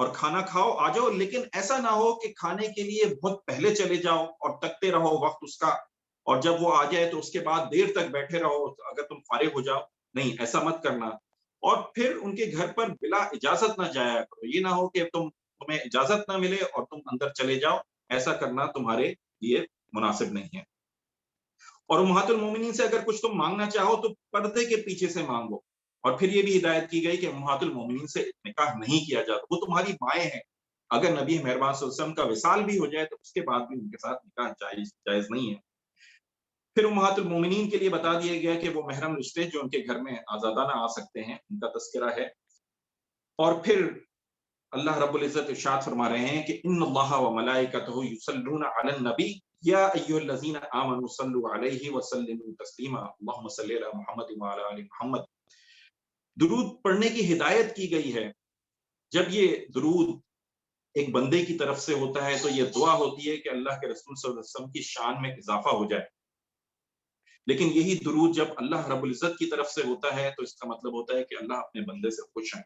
اور کھانا کھاؤ آ جاؤ، لیکن ایسا نہ ہو کہ کھانے کے لیے بہت پہلے چلے جاؤ اور تکتے رہو وقت اس کا، اور جب وہ آ جائے تو اس کے بعد دیر تک بیٹھے رہو اگر تم فارغ ہو جاؤ، نہیں ایسا مت کرنا۔ اور پھر ان کے گھر پر بلا اجازت نہ جایا کرو، یہ نہ ہو کہ تمہیں اجازت نہ ملے اور تم اندر چلے جاؤ، ایسا کرنا تمہارے لیے مناسب نہیں ہے۔ اور امہات المومنین سے اگر کچھ تم مانگنا چاہو تو پردے کے پیچھے سے مانگو، اور پھر یہ بھی ہدایت کی گئی کہ امہات المومنین سے نکاح نہیں کیا جاتا، وہ تمہاری مائیں ہیں، اگر نبی مہربان صلی اللہ علیہ وسلم کا وصال بھی ہو جائے تو اس کے بعد بھی ان کے ساتھ نکاح جائز نہیں ہے۔ پھر امہات المومنین کے لیے بتا دیا گیا کہ وہ محرم رشتے جو ان کے گھر میں آزادانہ آ سکتے ہیں ان کا تذکرہ ہے۔ اور پھر اللہ رب العزت ارشاد فرما رہے ہیں کہ ان اللہ و ملائکتہ یصلون علی النبی یا ایھا الذین آمنوا صلوا علیہ وسلموا تسلیما اللهم صل علی محمد وعلی آل محمد۔ درود پڑھنے کی ہدایت کی گئی ہے۔ جب یہ درود ایک بندے کی طرف سے ہوتا ہے تو یہ دعا ہوتی ہے کہ اللہ کے رسول صلی اللہ علیہ وسلم کی شان میں اضافہ ہو جائے، لیکن یہی درود جب اللہ رب العزت کی طرف سے ہوتا ہے تو اس کا مطلب ہوتا ہے کہ اللہ اپنے بندے سے خوش ہیں۔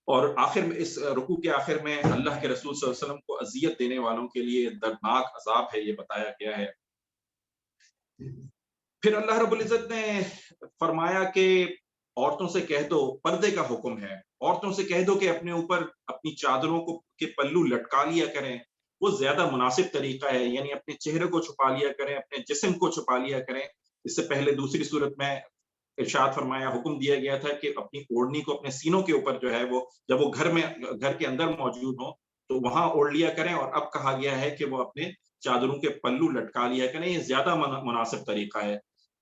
اور آخر میں اس رکوع کے آخر میں اللہ کے رسول صلی اللہ علیہ وسلم کو اذیت دینے والوں کے لیے دردناک عذاب ہے یہ بتایا گیا ہے۔ پھر اللہ رب العزت نے فرمایا کہ عورتوں سے کہہ دو، پردے کا حکم ہے، عورتوں سے کہہ دو کہ اپنے اوپر اپنی چادروں کو کے پلو لٹکا لیا کریں، وہ زیادہ مناسب طریقہ ہے، یعنی اپنے چہرے کو چھپا لیا کریں، اپنے جسم کو چھپا لیا کریں۔ اس سے پہلے دوسری صورت میں ارشاد فرمایا، حکم دیا گیا تھا کہ اپنی اوڑھنی کو اپنے سینوں کے اوپر جو ہے وہ جب وہ گھر کے اندر موجود ہوں تو وہاں اوڑھ لیا کریں، اور اب کہا گیا ہے کہ وہ اپنے چادروں کے پلو لٹکا لیا کریں، یہ زیادہ مناسب طریقہ ہے۔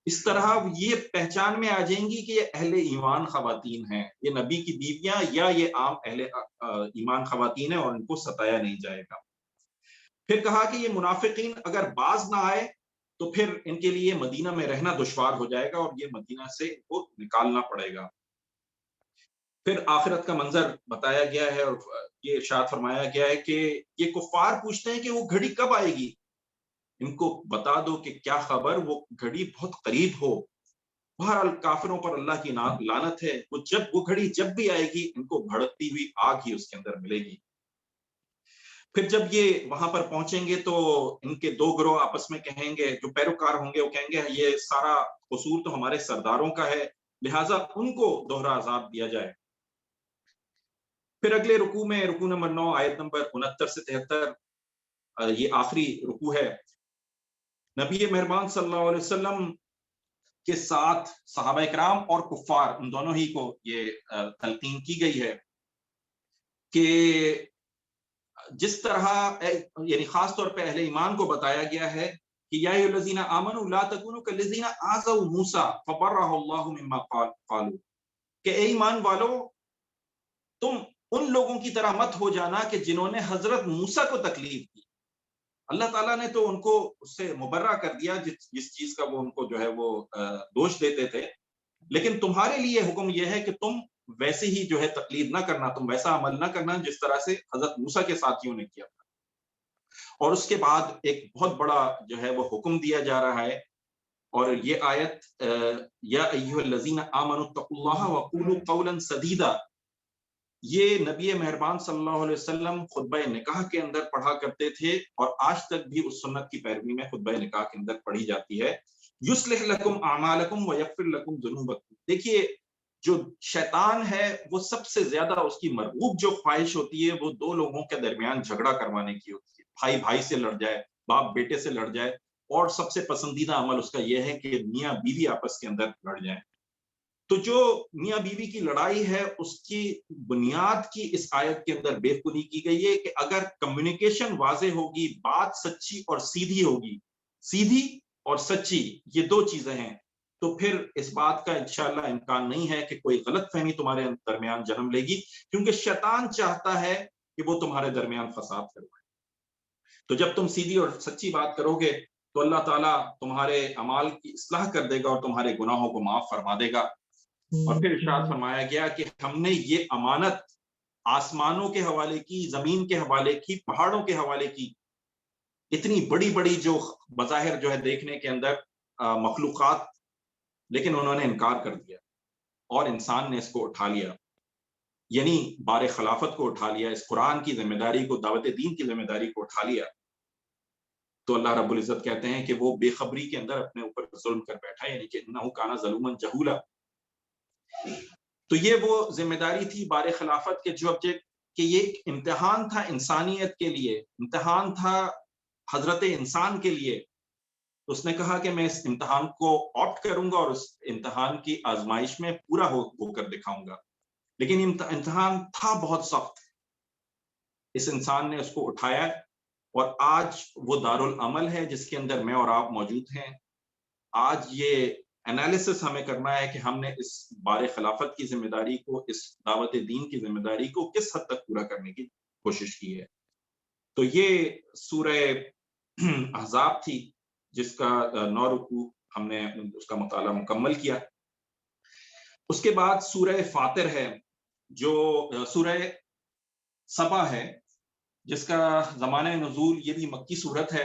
اس طرح یہ پہچان میں آ جائیں گی کہ یہ اہل ایمان خواتین ہیں، یہ نبی کی بیویاں یا یہ عام اہل ایمان خواتین ہیں، اور ان کو ستایا نہیں جائے گا۔ پھر کہا کہ یہ منافقین اگر باز نہ آئے تو پھر ان کے لیے مدینہ میں رہنا دشوار ہو جائے گا اور یہ مدینہ سے ان کو نکالنا پڑے گا۔ پھر آخرت کا منظر بتایا گیا ہے اور یہ ارشاد فرمایا گیا ہے کہ یہ کفار پوچھتے ہیں کہ وہ گھڑی کب آئے گی، ان کو بتا دو کہ کیا خبر وہ گھڑی بہت قریب ہو۔ بہرحال کافروں پر اللہ کی لعنت ہے، وہ گھڑی جب بھی آئے گی ان کو بھڑکتی ہوئی آگ ہی اس کے اندر ملے گی۔ پھر جب یہ وہاں پر پہنچیں گے تو ان کے دو گروہ آپس میں کہیں گے، جو پیروکار ہوں گے وہ کہیں گے یہ سارا قصور تو ہمارے سرداروں کا ہے، لہٰذا ان کو دوہرا عذاب دیا جائے۔ پھر اگلے رکوع میں رکوع نمبر 9 آیت نمبر 69 سے 73 یہ آخری رکوع ہے۔ نبی مہربان صلی اللہ علیہ وسلم کے ساتھ صحابہ کرام اور کفار ان دونوں ہی کو یہ تلقین کی گئی ہے کہ جس طرح یعنی خاص طور پہ اہل ایمان کو بتایا گیا ہے کہ یا ایھا الذین آمنوا لا تکونوا کالذین آذوا موسیٰ فبرأہ اللہ مما قالوا، کہ اے ایمان والو تم ان لوگوں کی طرح مت ہو جانا کہ جنہوں نے حضرت موسیٰ کو تکلیف دی۔ اللہ تعالیٰ نے تو ان کو اس سے مبرہ کر دیا جس چیز کا وہ ان کو جو ہے وہ دوش دیتے تھے، لیکن تمہارے لیے حکم یہ ہے کہ تم ویسے ہی جو ہے تقلید نہ کرنا، تم ویسا عمل نہ کرنا جس طرح سے حضرت موسیٰ کے ساتھیوں نے کیا تھا۔ اور اس کے بعد ایک بہت بڑا جو ہے وہ حکم دیا جا رہا ہے، اور یہ آیت یا ایھا الذین آمنوا اتقوا اللہ وقولوا قولا سدیدا، یہ نبی مہربان صلی اللہ علیہ وسلم خطبہ نکاح کے اندر پڑھا کرتے تھے، اور آج تک بھی اس سنت کی پیروی میں خطبہ نکاح کے اندر پڑھی جاتی ہے۔ یصلح لکم اعمالکم ویغفر لکم ذنوبکم۔ دیکھیے جو شیطان ہے وہ سب سے زیادہ اس کی مرغوب جو خواہش ہوتی ہے وہ دو لوگوں کے درمیان جھگڑا کروانے کی ہوتی ہے، بھائی بھائی سے لڑ جائے، باپ بیٹے سے لڑ جائے، اور سب سے پسندیدہ عمل اس کا یہ ہے کہ میاں بیوی آپس کے اندر لڑ جائیں۔ تو جو میاں بیوی کی لڑائی ہے اس کی بنیاد کی اس آیت کے اندر بے خودی کی گئی ہے کہ اگر کمیونیکیشن واضح ہوگی، بات سچی اور سیدھی ہوگی، سیدھی اور سچی یہ دو چیزیں ہیں، تو پھر اس بات کا انشاءاللہ امکان نہیں ہے کہ کوئی غلط فہمی تمہارے درمیان جنم لے گی، کیونکہ شیطان چاہتا ہے کہ وہ تمہارے درمیان فساد کروائے۔ تو جب تم سیدھی اور سچی بات کرو گے تو اللہ تعالیٰ تمہارے اعمال کی اصلاح کر دے گا اور تمہارے گناہوں کو معاف فرما دے گا۔ اور پھر ارشاد فرمایا گیا کہ ہم نے یہ امانت آسمانوں کے حوالے کی، زمین کے حوالے کی، پہاڑوں کے حوالے کی، اتنی بڑی بڑی جو بظاہر جو ہے دیکھنے کے اندر مخلوقات، لیکن انہوں نے انکار کر دیا اور انسان نے اس کو اٹھا لیا۔ یعنی بار خلافت کو اٹھا لیا، اس قرآن کی ذمہ داری کو، دعوت دین کی ذمہ داری کو اٹھا لیا، تو اللہ رب العزت کہتے ہیں کہ وہ بے خبری کے اندر اپنے اوپر ظلم کر بیٹھا، یعنی کہ انہ کان ظلوما جہولا۔ تو یہ وہ ذمہ داری تھی بار خلافت کے، جو اب کہ یہ ایک امتحان تھا انسانیت کے لیے، امتحان تھا حضرت انسان کے لیے۔ اس نے کہا کہ میں اس امتحان کو آپٹ کروں گا اور اس امتحان کی آزمائش میں پورا ہو کر دکھاؤں گا، لیکن امتحان تھا بہت سخت۔ اس انسان نے اس کو اٹھایا، اور آج وہ دارالعمل ہے جس کے اندر میں اور آپ موجود ہیں۔ آج یہ انالیسس ہمیں کرنا ہے کہ ہم نے اس بار خلافت کی ذمہ داری کو، اس دعوت دین کی ذمہ داری کو کس حد تک پورا کرنے کی کوشش کی ہے۔ تو یہ سورہ احزاب تھی، جس کا 9 رکوع ہم نے اس کا مطالعہ مکمل کیا۔ اس کے بعد سورہ فاطر ہے، جو سورہ سبا ہے، جس کا زمانہ نزول یہ بھی مکی صورت ہے،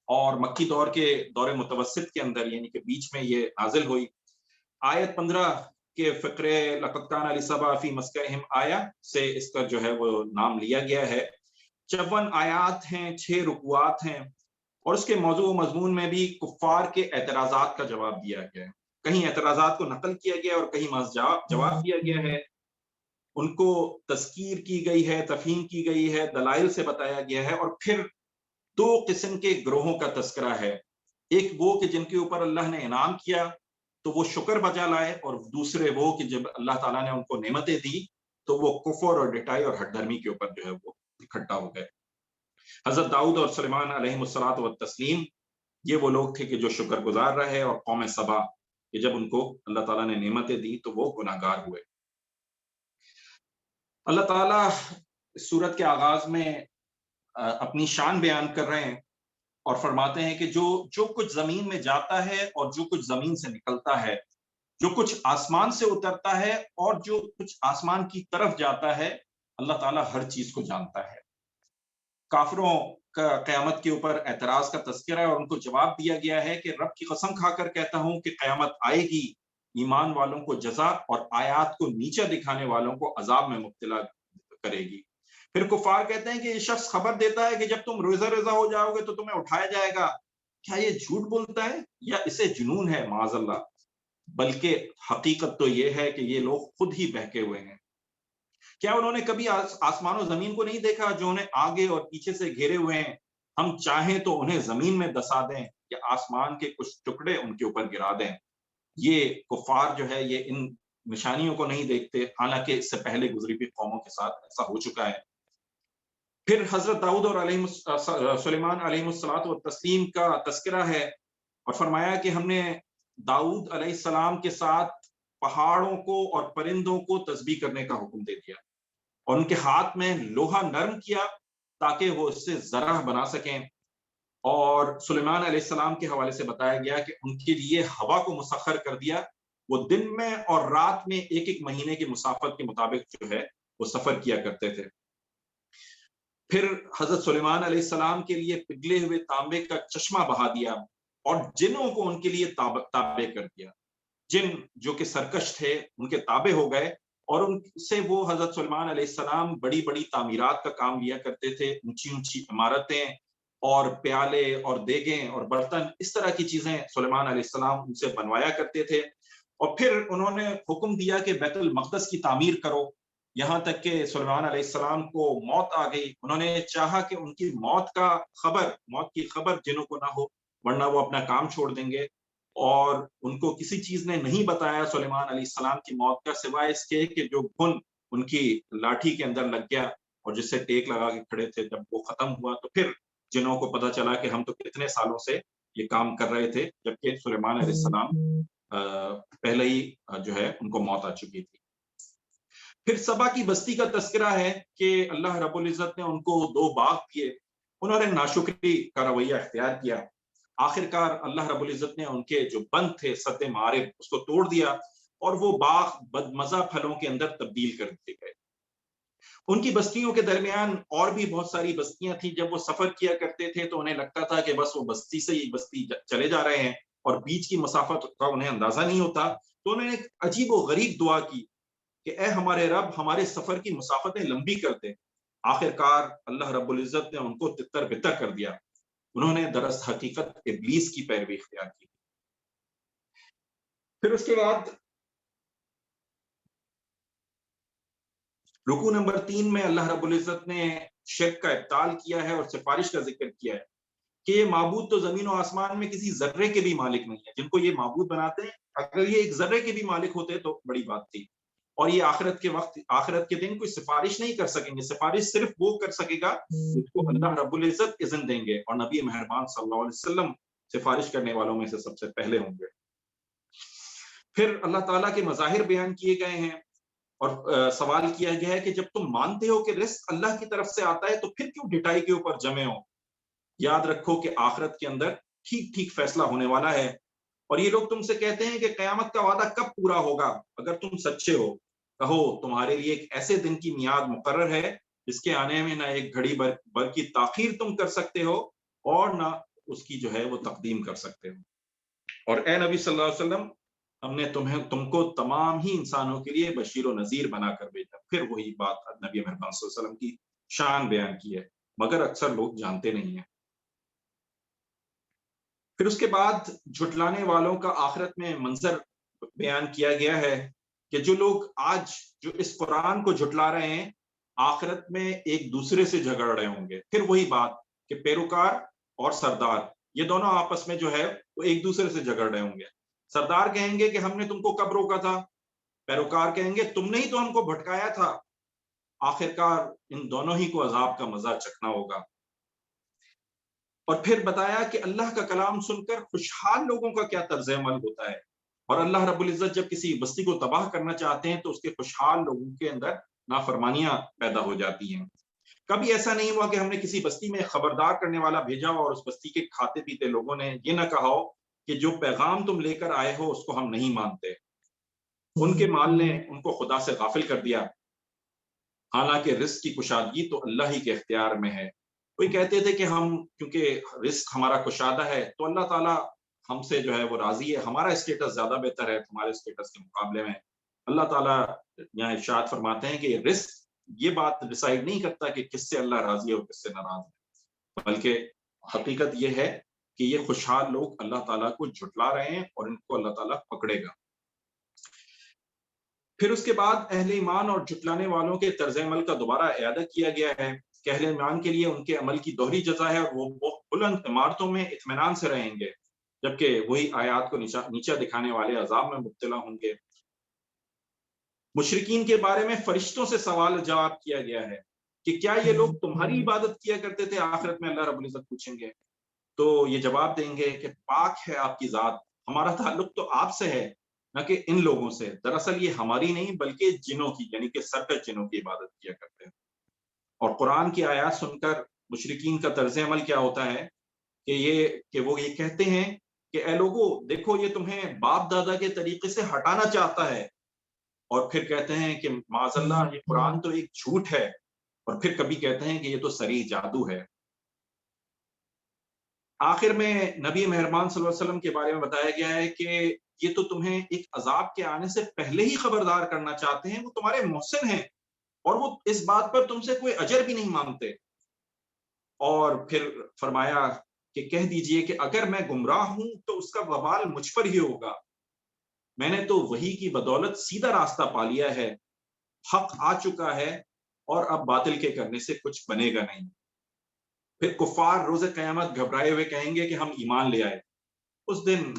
اور مکی دور کے دور متوسط کے اندر، یعنی کہ بیچ میں یہ نازل ہوئی۔ آیت 15 کے فقرے لقد کان لسبا فی مسکنہم آیا سے اس کا جو ہے وہ نام لیا گیا ہے۔ 54 آیات ہیں، 6 رکوعات ہیں، اور اس کے موضوع و مضمون میں بھی کفار کے اعتراضات کا جواب دیا گیا ہے۔ کہیں اعتراضات کو نقل کیا گیا اور کہیں محض جواب دیا گیا ہے۔ ان کو تذکیر کی گئی ہے، تفہیم کی گئی ہے، دلائل سے بتایا گیا ہے، اور پھر 2 قسم کے گروہوں کا تذکرہ ہے۔ ایک وہ کہ جن کے اوپر اللہ نے انعام کیا تو وہ شکر بجا لائے، اور دوسرے وہ کہ جب اللہ تعالیٰ نے ان کو نعمتیں دی تو وہ کفر اور ڈٹائی اور ہٹ دھرمی کے اوپر جو ہے وہ اکٹھا ہو گئے۔ حضرت داؤد اور سلیمان علیہ الصلاۃ والتسلیم یہ وہ لوگ تھے کہ جو شکر گزار رہے، اور قوم سبا کہ جب ان کو اللہ تعالیٰ نے نعمتیں دی تو وہ گناہگار ہوئے۔ اللہ تعالیٰ اس سورت کے آغاز میں اپنی شان بیان کر رہے ہیں، اور فرماتے ہیں کہ جو کچھ زمین میں جاتا ہے اور جو کچھ زمین سے نکلتا ہے، جو کچھ آسمان سے اترتا ہے اور جو کچھ آسمان کی طرف جاتا ہے، اللہ تعالیٰ ہر چیز کو جانتا ہے۔ کافروں کا قیامت کے اوپر اعتراض کا تذکرہ ہے، اور ان کو جواب دیا گیا ہے کہ رب کی قسم کھا کر کہتا ہوں کہ قیامت آئے گی، ایمان والوں کو جزا اور آیات کو نیچا دکھانے والوں کو عذاب میں مبتلا کرے گی۔ پھر کفار کہتے ہیں کہ یہ شخص خبر دیتا ہے کہ جب تم روزہ ہو جاؤ گے تو تمہیں اٹھایا جائے گا، کیا یہ جھوٹ بولتا ہے یا اسے جنون ہے؟ معاذ اللہ۔ بلکہ حقیقت تو یہ ہے کہ یہ لوگ خود ہی بہکے ہوئے ہیں۔ کیا انہوں نے کبھی آسمان و زمین کو نہیں دیکھا جو انہیں آگے اور پیچھے سے گھیرے ہوئے ہیں؟ ہم چاہیں تو انہیں زمین میں دسا دیں یا آسمان کے کچھ ٹکڑے ان کے اوپر گرا دیں۔ یہ کفار جو ہے یہ ان نشانیوں کو نہیں دیکھتے، حالانکہ اس سے پہلے گزری ہوئی قوموں کے ساتھ ایسا ہو چکا ہے۔ پھر حضرت داؤد اور سلیمان علیہ الصلاۃ والتسلیم کا تذکرہ ہے، اور فرمایا کہ ہم نے داؤد علیہ السلام کے ساتھ پہاڑوں کو اور پرندوں کو تسبیح کرنے کا حکم دے دیا، اور ان کے ہاتھ میں لوہا نرم کیا تاکہ وہ اس سے ذرہ بنا سکیں۔ اور سلیمان علیہ السلام کے حوالے سے بتایا گیا کہ ان کے لیے ہوا کو مسخر کر دیا، وہ دن میں اور رات میں 1 مہینے کی مسافت کے مطابق جو ہے وہ سفر کیا کرتے تھے۔ پھر حضرت سلیمان علیہ السلام کے لیے پگھلے ہوئے تانبے کا چشمہ بہا دیا، اور جنوں کو ان کے لیے تابع کر دیا۔ جن جو کہ سرکش تھے ان کے تابع ہو گئے، اور ان سے وہ حضرت سلیمان علیہ السلام بڑی بڑی تعمیرات کا کام لیا کرتے تھے، اونچی اونچی عمارتیں اور پیالے اور دیگیں اور برتن، اس طرح کی چیزیں سلیمان علیہ السلام ان سے بنوایا کرتے تھے۔ اور پھر انہوں نے حکم دیا کہ بیت المقدس کی تعمیر کرو، یہاں تک کہ سلیمان علیہ السلام کو موت آ گئی۔ انہوں نے چاہا کہ ان کی موت کی خبر جنوں کو نہ ہو، ورنہ وہ اپنا کام چھوڑ دیں گے، اور ان کو کسی چیز نے نہیں بتایا سلیمان علیہ السلام کی موت کا، سوائے اس کے کہ جو گھن ان کی لاٹھی کے اندر لگ گیا اور جس سے ٹیک لگا کے کھڑے تھے، جب وہ ختم ہوا تو پھر جنوں کو پتا چلا کہ ہم تو کتنے سالوں سے یہ کام کر رہے تھے، جبکہ سلیمان علیہ السلام پہلے ہی جو ہے ان کو موت آ چکی تھی۔ پھر سبا کی بستی کا تذکرہ ہے کہ اللہ رب العزت نے ان کو 2 باغ دیے، انہوں نے ناشکری کا رویہ اختیار کیا۔ آخرکار اللہ رب العزت نے ان کے جو بند تھے سد معارب اس کو توڑ دیا، اور وہ باغ بدمزہ پھلوں کے اندر تبدیل کر دیے گئے۔ ان کی بستیوں کے درمیان اور بھی بہت ساری بستیاں تھیں، جب وہ سفر کیا کرتے تھے تو انہیں لگتا تھا کہ بس وہ بستی سے ہی بستی چلے جا رہے ہیں، اور بیچ کی مسافت کا انہیں اندازہ نہیں ہوتا۔ تو انہوں نے ایک عجیب و غریب دعا کی، کہ اے ہمارے رب ہمارے سفر کی مسافتیں لمبی کر دے۔ آخر کار اللہ رب العزت نے ان کو تتر بتر کر دیا، انہوں نے درست حقیقت ابلیس کی پیروی اختیار کی۔ پھر اس کے بعد رکوع نمبر 3 میں اللہ رب العزت نے شرک کا ابطال کیا ہے اور سفارش کا ذکر کیا ہے کہ یہ معبود تو زمین و آسمان میں کسی ذرے کے بھی مالک نہیں ہے، جن کو یہ معبود بناتے ہیں اگر یہ ایک ذرے کے بھی مالک ہوتے تو بڑی بات تھی، اور یہ آخرت کے دن کوئی سفارش نہیں کر سکیں گے، سفارش صرف وہ کر سکے گا جس کو اللہ رب العزت اذن دیں گے، اور نبی مہربان صلی اللہ علیہ وسلم سفارش کرنے والوں میں سے سب سے پہلے ہوں گے۔ پھر اللہ تعالیٰ کے مظاہر بیان کیے گئے ہیں اور سوال کیا گیا ہے کہ جب تم مانتے ہو کہ رزق اللہ کی طرف سے آتا ہے تو پھر کیوں ڈٹائی کے اوپر جمے ہو؟ یاد رکھو کہ آخرت کے اندر ٹھیک ٹھیک فیصلہ ہونے والا ہے، اور یہ لوگ تم سے کہتے ہیں کہ قیامت کا وعدہ کب پورا ہوگا؟ اگر تم سچے ہو کہو تمہارے لیے ایک ایسے دن کی میعاد مقرر ہے جس کے آنے میں نہ ایک گھڑی بھر کی تاخیر تم کر سکتے ہو اور نہ اس کی جو ہے وہ تقدیم کر سکتے ہو، اور اے نبی صلی اللہ علیہ وسلم ہم نے تم کو تمام ہی انسانوں کے لیے بشیر و نذیر بنا کر بھیجا۔ پھر وہی بات نبی مہربان صلی اللہ علیہ وسلم کی شان بیان کی ہے، مگر اکثر لوگ جانتے نہیں ہیں۔ پھر اس کے بعد جھٹلانے والوں کا آخرت میں منظر بیان کیا گیا ہے کہ جو لوگ آج جو اس قرآن کو جھٹلا رہے ہیں آخرت میں ایک دوسرے سے جھگڑ رہے ہوں گے۔ پھر وہی بات کہ پیروکار اور سردار یہ دونوں آپس میں جو ہے وہ ایک دوسرے سے جھگڑ رہے ہوں گے۔ سردار کہیں گے کہ ہم نے تم کو کب روکا تھا، پیروکار کہیں گے تم نے ہی تو ہم کو بھٹکایا تھا۔ آخرکار ان دونوں ہی کو عذاب کا مزہ چکھنا ہوگا۔ اور پھر بتایا کہ اللہ کا کلام سن کر خوشحال لوگوں کا کیا طرز عمل ہوتا ہے، اور اللہ رب العزت جب کسی بستی کو تباہ کرنا چاہتے ہیں تو اس کے خوشحال لوگوں کے اندر نافرمانیاں پیدا ہو جاتی ہیں۔ کبھی ایسا نہیں ہوا کہ ہم نے کسی بستی میں خبردار کرنے والا بھیجا اور اس بستی کے کھاتے پیتے لوگوں نے یہ نہ کہا ہو کہ جو پیغام تم لے کر آئے ہو اس کو ہم نہیں مانتے۔ ان کے مال نے ان کو خدا سے غافل کر دیا، حالانکہ رزق کی کشادگی تو اللہ ہی کے اختیار میں ہے۔ کوئی کہتے تھے کہ ہم کیونکہ رزق ہمارا کشادہ ہے تو اللہ تعالیٰ ہم سے جو ہے وہ راضی ہے، ہمارا اسٹیٹس زیادہ بہتر ہے تمہارے اسٹیٹس کے مقابلے میں۔ اللہ تعالیٰ یہاں ارشاد فرماتے ہیں کہ یہ رزق یہ بات ڈیسائیڈ نہیں کرتا کہ کس سے اللہ راضی ہے اور کس سے ناراض ہے، بلکہ حقیقت یہ ہے کہ یہ خوشحال لوگ اللہ تعالیٰ کو جھٹلا رہے ہیں اور ان کو اللہ تعالیٰ پکڑے گا۔ پھر اس کے بعد اہل ایمان اور جھٹلانے والوں کے طرز عمل کا دوبارہ اعادہ کیا گیا ہے کہ اہل ایمان کے لیے ان کے عمل کی دوہری جزا ہے اور وہ بلند عمارتوں میں اطمینان سے رہیں گے، جبکہ وہی آیات کو نیچا دکھانے والے عذاب میں مبتلا ہوں گے۔ مشرکین کے بارے میں فرشتوں سے سوال جواب کیا گیا ہے کہ کیا یہ لوگ تمہاری عبادت کیا کرتے تھے؟ آخرت میں اللہ رب العزت پوچھیں گے تو یہ جواب دیں گے کہ پاک ہے آپ کی ذات، ہمارا تعلق تو آپ سے ہے نہ کہ ان لوگوں سے، دراصل یہ ہماری نہیں بلکہ جنوں کی یعنی کہ سرکش جنوں کی عبادت کیا کرتے ہیں۔ اور قرآن کی آیات سن کر مشرکین کا طرز عمل کیا ہوتا ہے کہ وہ یہ کہتے ہیں کہ اے لوگو دیکھو یہ تمہیں باپ دادا کے طریقے سے ہٹانا چاہتا ہے، اور پھر کہتے ہیں کہ معاذ اللہ یہ قرآن تو ایک جھوٹ ہے، اور پھر کبھی کہتے ہیں کہ یہ تو صریح جادو ہے۔ آخر میں نبی مہربان صلی اللہ علیہ وسلم کے بارے میں بتایا گیا ہے کہ یہ تو تمہیں ایک عذاب کے آنے سے پہلے ہی خبردار کرنا چاہتے ہیں، وہ تمہارے محسن ہیں اور وہ اس بات پر تم سے کوئی اجر بھی نہیں مانگتے۔ اور پھر فرمایا کہ کہہ دیجئے کہ اگر میں گمراہ ہوں تو اس کا وبال مجھ پر ہی ہوگا، میں نے تو وحی کی بدولت سیدھا راستہ پا لیا ہے، حق آ چکا ہے اور اب باطل کے کرنے سے کچھ بنے گا نہیں۔ پھر کفار روز قیامت گھبرائے ہوئے کہیں گے کہ ہم ایمان لے آئے، اس دن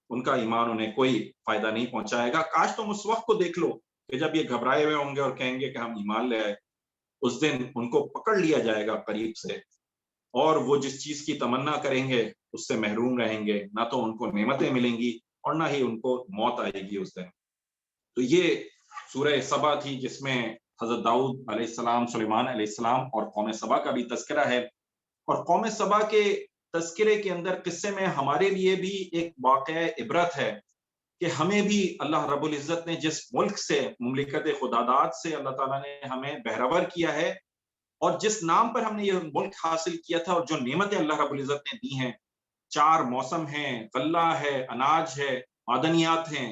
ان کا ایمان انہیں کوئی فائدہ نہیں پہنچائے گا۔ کاش تم اس وقت کو دیکھ لو کہ جب یہ گھبرائے ہوئے ہوں گے اور کہیں گے کہ ہم ایمان لے آئے، اس دن ان کو پکڑ لیا جائے گا قریب سے، اور وہ جس چیز کی تمنا کریں گے اس سے محروم رہیں گے، نہ تو ان کو نعمتیں ملیں گی اور نہ ہی ان کو موت آئے گی اس دن۔ تو یہ سورہ سبا تھی جس میں حضرت داؤد علیہ السلام، سلیمان علیہ السلام اور قوم سبا کا بھی تذکرہ ہے، اور قوم سبا کے تذکرے کے اندر قصے میں ہمارے لیے بھی ایک واقعہ عبرت ہے کہ ہمیں بھی اللہ رب العزت نے جس ملک سے، مملکت خداداد سے اللہ تعالیٰ نے ہمیں بہرور کیا ہے، اور جس نام پر ہم نے یہ ملک حاصل کیا تھا اور جو نعمتیں اللہ رب العزت نے دی ہیں، 4 موسم ہیں، غلہ ہے، اناج ہے، معدنیات ہیں،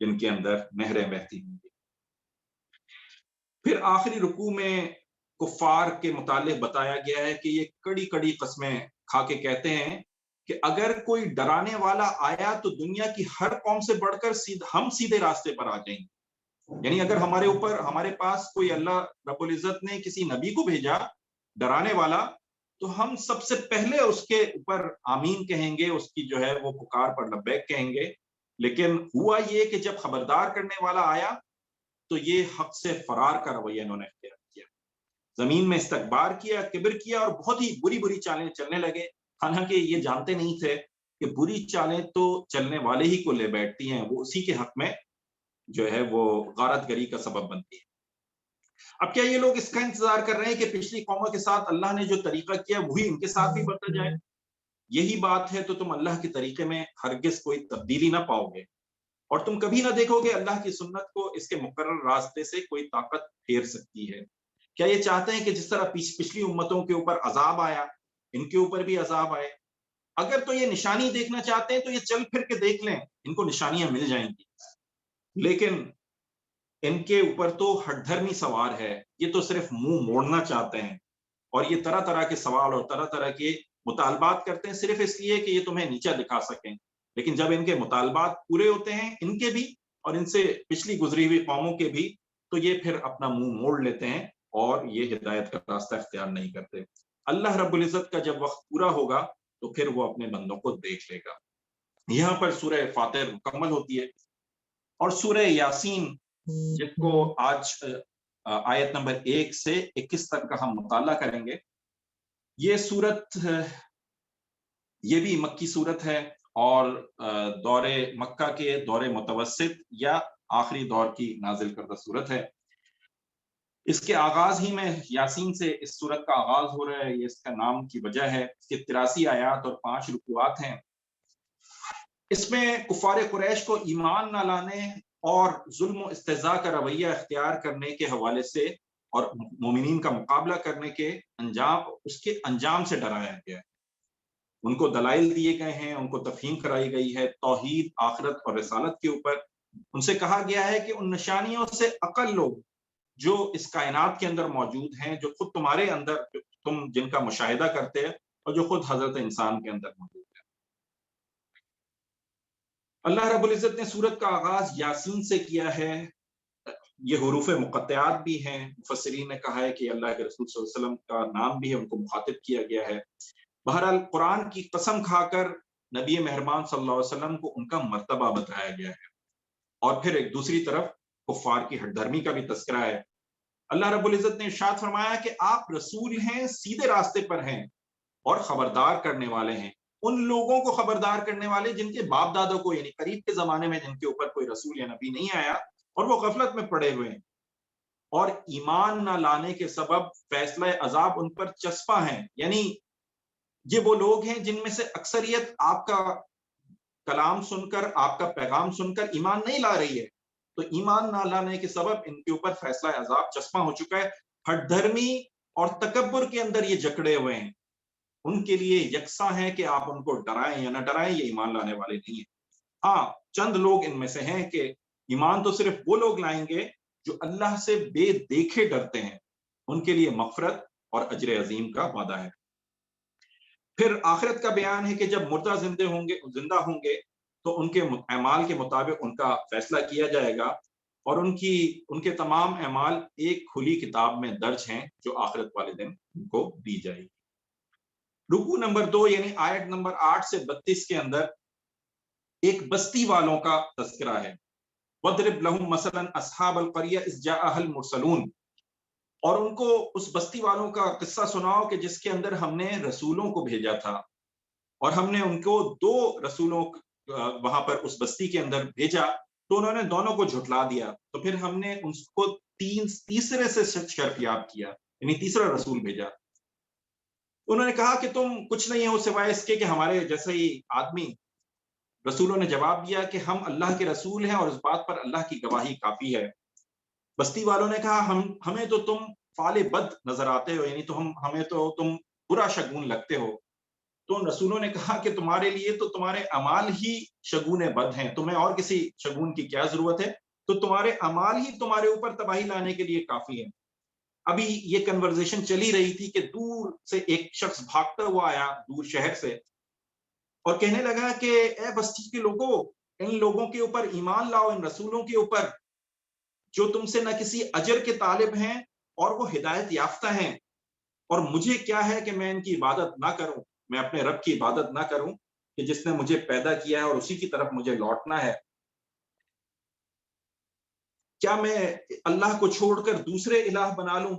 جن کے اندر نہریں بہتی ہوں گی۔ پھر آخری رکوع میں کفار کے متعلق بتایا گیا ہے کہ یہ کڑی کڑی قسمیں کھا کے کہتے ہیں کہ اگر کوئی ڈرانے والا آیا تو دنیا کی ہر قوم سے بڑھ کر ہم سیدھے راستے پر آ جائیں گے۔ یعنی اگر ہمارے پاس کوئی اللہ رب العزت نے کسی نبی کو بھیجا ڈرانے والا، تو ہم سب سے پہلے اس کے اوپر آمین کہیں گے، اس کی جو ہے وہ پکار پر لبیک کہیں گے۔ لیکن ہوا یہ کہ جب خبردار کرنے والا آیا تو یہ حق سے فرار کا رویہ انہوں نے اختیار کیا، زمین میں استکبار کیا، کبر کیا، اور بہت ہی بری بری چالیں چلنے لگے، حالانکہ یہ جانتے نہیں تھے کہ بری چالیں تو چلنے والے ہی کو لے بیٹھتی ہیں، وہ اسی کے حق میں جو ہے وہ غارت گری کا سبب بنتی ہے۔ اب کیا یہ لوگ اس کا انتظار کر رہے ہیں کہ پچھلی قوموں کے ساتھ اللہ نے جو طریقہ کیا وہی ان کے ساتھ بھی برتا جائے؟ یہی بات ہے تو تم اللہ کے طریقے میں ہرگز کوئی تبدیلی نہ پاؤ گے، اور تم کبھی نہ دیکھو گے اللہ کی سنت کو اس کے مقرر راستے سے کوئی طاقت پھیر سکتی ہے۔ کیا یہ چاہتے ہیں کہ جس طرح پچھلی امتوں کے اوپر عذاب آیا، ان کے اوپر بھی عذاب آئے؟ اگر تو یہ نشانی دیکھنا چاہتے ہیں تو یہ چل پھر کے دیکھ لیں، ان کو نشانیاں مل جائیں گی، لیکن ان کے اوپر تو ہٹ دھرمی سوار ہے، یہ تو صرف منہ موڑنا چاہتے ہیں، اور یہ طرح طرح کے سوال اور طرح طرح کے مطالبات کرتے ہیں صرف اس لیے کہ یہ تمہیں نیچا دکھا سکیں، لیکن جب ان کے مطالبات پورے ہوتے ہیں، ان کے بھی اور ان سے پچھلی گزری ہوئی قوموں کے بھی، تو یہ پھر اپنا منہ موڑ لیتے ہیں اور یہ ہدایت کا راستہ اختیار نہیں کرتے۔ اللہ رب العزت کا جب وقت پورا ہوگا تو پھر وہ اپنے بندوں کو دیکھ لے گا۔ یہاں پر سورہ فاتر مکمل ہوتی ہے، اور سورہ یاسین جس کو آج آیت نمبر 1 سے 21 تک کا ہم مطالعہ کریں گے، یہ سورت یہ بھی مکی سورت ہے، اور دور مکہ کے دور متوسط یا آخری دور کی نازل کردہ سورت ہے۔ اس کے آغاز ہی میں یاسین سے اس سورت کا آغاز ہو رہا ہے، یہ اس کا نام کی وجہ ہے۔ اس کے 83 آیات اور 5 رکوعات ہیں۔ اس میں کفار قریش کو ایمان نہ لانے اور ظلم و استہزاء کا رویہ اختیار کرنے کے حوالے سے اور مومنین کا مقابلہ کرنے کے انجام سے ڈرایا گیا ہے۔ ان کو دلائل دیے گئے ہیں، ان کو تفہیم کرائی گئی ہے توحید، آخرت اور رسالت کے اوپر۔ ان سے کہا گیا ہے کہ ان نشانیوں سے عقل لو جو اس کائنات کے اندر موجود ہیں، جو خود تمہارے اندر تم جن کا مشاہدہ کرتے ہیں، اور جو خود حضرت انسان کے اندر موجود ہے۔ اللہ رب العزت نے سورت کا آغاز یاسین سے کیا ہے۔ یہ حروف مقطعات بھی ہیں، مفسرین نے کہا ہے کہ اللہ کے رسول صلی اللہ علیہ وسلم کا نام بھی ہے، ان کو مخاطب کیا گیا ہے۔ بہرحال قرآن کی قسم کھا کر نبی مہربان صلی اللہ علیہ وسلم کو ان کا مرتبہ بتایا گیا ہے، اور پھر ایک دوسری طرف کفار کی ہٹ دھرمی کا بھی تذکرہ ہے۔ اللہ رب العزت نے ارشاد فرمایا کہ آپ رسول ہیں، سیدھے راستے پر ہیں، اور خبردار کرنے والے ہیں، ان لوگوں کو خبردار کرنے والے جن کے باپ دادوں کو، یعنی قریب کے زمانے میں جن کے اوپر کوئی رسول یا نبی نہیں آیا اور وہ غفلت میں پڑے ہوئے ہیں، اور ایمان نہ لانے کے سبب فیصلہ عذاب ان پر چسپاں ہیں۔ یعنی یہ وہ لوگ ہیں جن میں سے اکثریت آپ کا کلام سن کر، آپ کا پیغام سن کر ایمان نہیں لا رہی ہے، تو ایمان نہ لانے کے سبب ان کے اوپر فیصلہ عذاب چسپاں ہو چکا ہے۔ ہٹ دھرمی اور تکبر کے اندر یہ جکڑے ہوئے ہیں، ان کے لیے یکساں ہے کہ آپ ان کو ڈرائیں یا نہ ڈرائیں، یہ ایمان لانے والے نہیں ہیں۔ ہاں، چند لوگ ان میں سے ہیں کہ ایمان تو صرف وہ لوگ لائیں گے جو اللہ سے بے دیکھے ڈرتے ہیں، ان کے لیے مغفرت اور اجر عظیم کا وعدہ ہے۔ پھر آخرت کا بیان ہے کہ جب مردہ زندہ ہوں گے تو ان کے اعمال کے مطابق ان کا فیصلہ کیا جائے گا، اور ان کے تمام اعمال ایک کھلی کتاب میں درج ہیں جو آخرت والے دن ان کو دی جائے گی۔ رکوع نمبر 2 یعنی آیت نمبر 8 سے 32 کے اندر ایک بستی والوں کا تذکرہ ہے۔ وَاضْرِبْ لَهُمْ مَثَلًا أَصْحَابَ الْقَرْيَةِ إِذْ جَاءَهَا الْمُرْسَلُونَ، اور ان کو اس بستی والوں کا قصہ سناؤ کہ جس کے اندر ہم نے رسولوں کو بھیجا تھا، اور ہم نے ان کو 2 رسولوں وہاں پر اس بستی کے اندر بھیجا تو انہوں نے دونوں کو جھٹلا دیا، تو پھر ہم نے ان کو تیسرے سے شرفیاب کیا، یعنی تیسرا رسول بھیجا۔ انہوں نے کہا کہ تم کچھ نہیں ہو سوائے اس کے کہ ہمارے جیسے ہی آدمی۔ رسولوں نے جواب دیا کہ ہم اللہ کے رسول ہیں اور اس بات پر اللہ کی گواہی کافی ہے۔ بستی والوں نے کہا ہمیں تو تم فعال بد نظر آتے ہو، یعنی ہمیں تو تم برا شگون لگتے ہو۔ تو رسولوں نے کہا کہ تمہارے لیے تو تمہارے اعمال ہی شگون بد ہیں، تمہیں اور کسی شگون کی کیا ضرورت ہے؟ تو تمہارے اعمال ہی تمہارے اوپر تباہی لانے کے لیے کافی ہے۔ ابھی یہ کنورزیشن چلی رہی تھی کہ دور سے ایک شخص بھاگتا ہوا آیا، دور شہر سے، اور کہنے لگا کہ اے بستی کے لوگوں، ان لوگوں کے اوپر ایمان لاؤ، ان رسولوں کے اوپر جو تم سے نہ کسی اجر کے طالب ہیں اور وہ ہدایت یافتہ ہیں، اور مجھے کیا ہے کہ میں ان کی عبادت نہ کروں، میں اپنے رب کی عبادت نہ کروں کہ جس نے مجھے پیدا کیا ہے اور اسی کی طرف مجھے لوٹنا ہے۔ کیا میں اللہ کو چھوڑ کر دوسرے الہ بنا لوں؟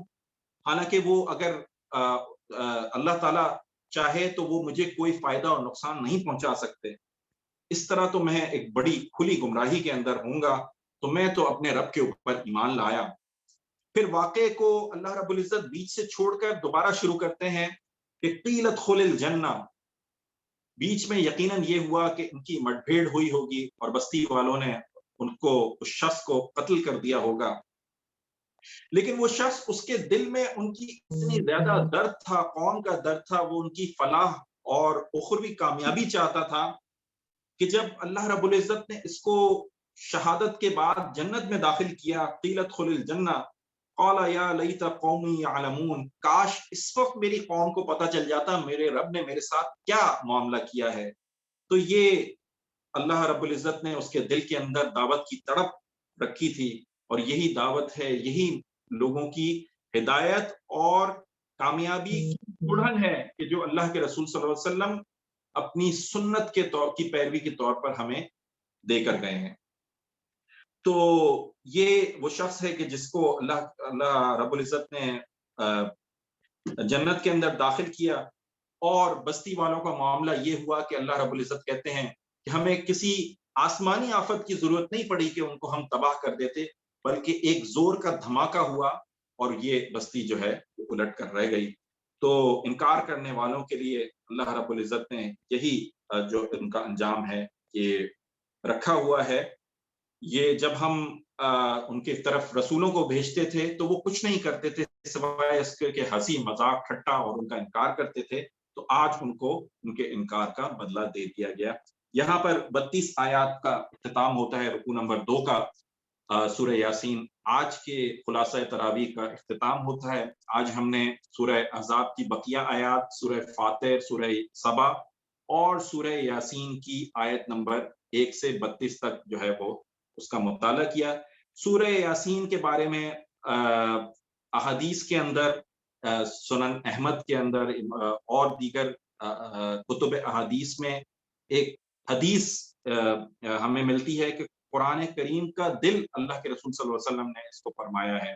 حالانکہ وہ اگر اللہ تعالیٰ چاہے تو وہ مجھے کوئی فائدہ اور نقصان نہیں پہنچا سکتے۔ اس طرح تو میں ایک بڑی کھلی گمراہی کے اندر ہوں گا، تو میں تو اپنے رب کے اوپر ایمان لایا۔ پھر واقعے کو اللہ رب العزت بیچ سے چھوڑ کر دوبارہ شروع کرتے ہیں کہ قیلت خل الجنہ، بیچ میں یقیناً یہ ہوا کہ ان کی مٹ بھیڑ ہوئی ہوگی اور بستی والوں نے ان کو، اس شخص کو قتل کر دیا ہوگا، لیکن وہ شخص، اس کے دل میں ان کی اتنی زیادہ درد تھا، قوم کا درد تھا، وہ ان کی فلاح اور اخروی کامیابی چاہتا تھا کہ جب اللہ رب العزت نے اس کو شہادت کے بعد جنت میں داخل کیا، قیلت خل الجنہ، قال یا لیت قومی یعلمون، کاش اس وقت میری قوم کو پتہ چل جاتا میرے رب نے میرے ساتھ کیا معاملہ کیا ہے۔ تو یہ اللہ رب العزت نے اس کے دل کے اندر دعوت کی تڑپ رکھی تھی، اور یہی دعوت ہے، یہی لوگوں کی ہدایت اور کامیابی کی اڑھن ہے کہ جو اللہ کے رسول صلی اللہ علیہ وسلم اپنی سنت کے طور کی پیروی کے طور پر ہمیں دے کر گئے ہیں۔ تو یہ وہ شخص ہے کہ جس کو اللہ رب العزت نے جنت کے اندر داخل کیا، اور بستی والوں کا معاملہ یہ ہوا کہ اللہ رب العزت کہتے ہیں کہ ہمیں کسی آسمانی آفت کی ضرورت نہیں پڑی کہ ان کو ہم تباہ کر دیتے، بلکہ ایک زور کا دھماکہ ہوا اور یہ بستی جو ہے الٹ کر رہ گئی۔ تو انکار کرنے والوں کے لیے اللہ رب العزت نے یہی جو ان کا انجام ہے یہ رکھا ہوا ہے۔ یہ جب ہم ان کی طرف رسولوں کو بھیجتے تھے تو وہ کچھ نہیں کرتے تھے سوائے اس کے کہ ہنسی مذاق ٹھٹا اور ان کا انکار کرتے تھے، تو آج ان کو ان کے انکار کا بدلہ دے دیا گیا۔ یہاں پر 32 آیات کا اختتام ہوتا ہے، رکوع نمبر 2 کا سورہ یاسین۔ آج کے خلاصہ تراویح کا اختتام ہوتا ہے۔ آج ہم نے سورہ احزاب کی بقیہ آیات، سورہ فاتر، سورہ سبا اور سورہ یاسین کی آیت نمبر 1 سے 32 تک جو ہے وہ اس کا مطالعہ کیا۔ سورہ یاسین کے بارے میں احادیث کے اندر، سنن احمد کے اندر اور دیگر کتب احادیث میں ایک حدیث ہمیں ملتی ہے کہ قرآن کریم کا دل اللہ کے رسول صلی اللہ علیہ وسلم نے اس کو فرمایا ہے۔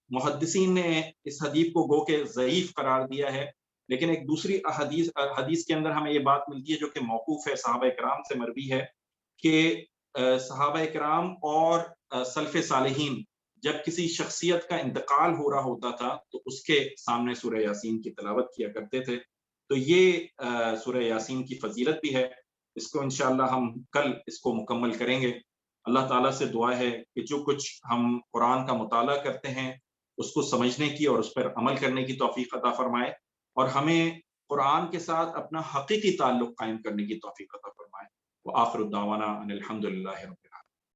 محدثین نے اس حدیث کو گو کہ ضعیف قرار دیا ہے، لیکن ایک دوسری حدیث کے اندر ہمیں یہ بات ملتی ہے جو کہ موقوف ہے، صحابہ کرام سے مروی ہے کہ صحابہ کرام اور سلف صالحین جب کسی شخصیت کا انتقال ہو رہا ہوتا تھا تو اس کے سامنے سورہ یاسین کی تلاوت کیا کرتے تھے۔ تو یہ سورہ یاسین کی فضیلت بھی ہے، اس کو انشاءاللہ ہم کل اس کو مکمل کریں گے۔ اللہ تعالیٰ سے دعا ہے کہ جو کچھ ہم قرآن کا مطالعہ کرتے ہیں اس کو سمجھنے کی اور اس پر عمل کرنے کی توفیق عطا فرمائے، اور ہمیں قرآن کے ساتھ اپنا حقیقی تعلق قائم کرنے کی توفیق عطا فرمائے۔ وآخر الدعوانا ان الحمد للہ۔